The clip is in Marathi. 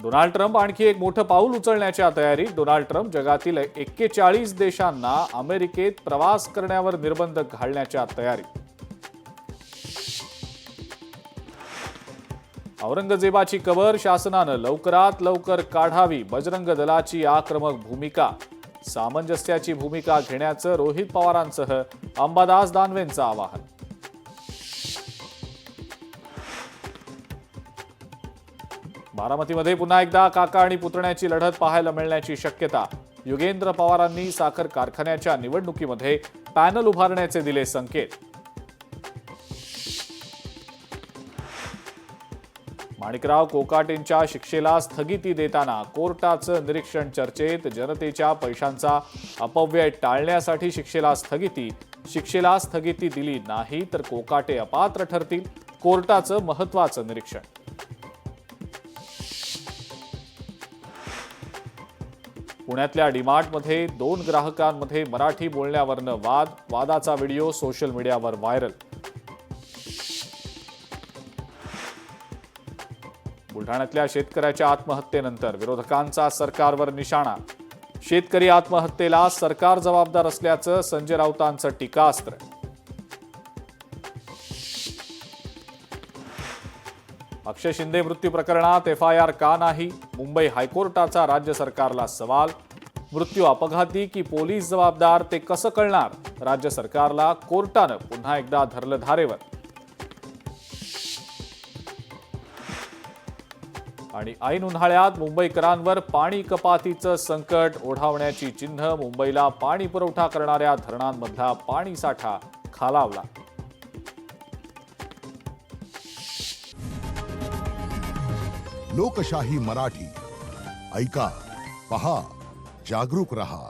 डोनाल्ड ट्रम्प आणखी एक मोठं पाऊल उचलण्याच्या तयारीत. डोनाल्ड ट्रम्प जगातील 41 देशांना अमेरिकेत प्रवास करण्यावर निर्बंध घालण्याच्या तयारीत. औरंगजेबाची कबर शासनानं लवकरात लवकर काढावी. बजरंग दलाची आक्रमक भूमिका. सामंजस्याची भूमिका घेण्याचं रोहित पवारांसह अंबादास दानवेंचं आवाहन. बारामतीमध्ये पुन्हा एकदा काका आणि पुतण्याची लढत पाहायला मिळण्याची शक्यता. युगेंद्र पवारांनी साखर कारखान्याच्या निवडणुकीमध्ये पॅनल उभारण्याचे दिले संकेत. माणिकराव कोकाटेंच्या शिक्षेला स्थगिती देताना कोर्टाचं निरीक्षण चर्चेत. जनतेच्या पैशांचा अपव्यय टाळण्यासाठी शिक्षेला स्थगिती दिली नाही तर कोकाटे अपात्र ठरतील. कोर्टाचं महत्त्वाचं निरीक्षण. पुण्यातल्या डीमार्टमध्ये 2 ग्राहकांमध्ये मराठी बोलण्यावरनं वादाचा व्हिडिओ सोशल मीडियावर व्हायरल. बुलढाण्यातल्या शेतकऱ्याच्या आत्महत्येनंतर विरोधकांचा सरकारवर निशाणा. शेतकरी आत्महत्येला सरकार जबाबदार असल्याचं संजय राऊतांचं टीकास्त्र. अक्षय शिंदे मृत्यू प्रकरणात FIR का नाही? मुंबई हायकोर्टाचा राज्य सरकारला सवाल. मृत्यू अपघाती की पोलीस जबाबदार ते कसं कळणार? राज्य सरकारला कोर्टानं पुन्हा एकदा धरलं धारेवर. आणि ऐन उन्हाळ्यात मुंबईकरांवर पाणी कपातीचं संकट. ओढावण्याची चिन्ह. मुंबईला पाणी पुरवठा करणाऱ्या धरणांमधला पाणी साठा खालावला. लोकशाही मराठी ऐका, पहा, जागरूक रहा.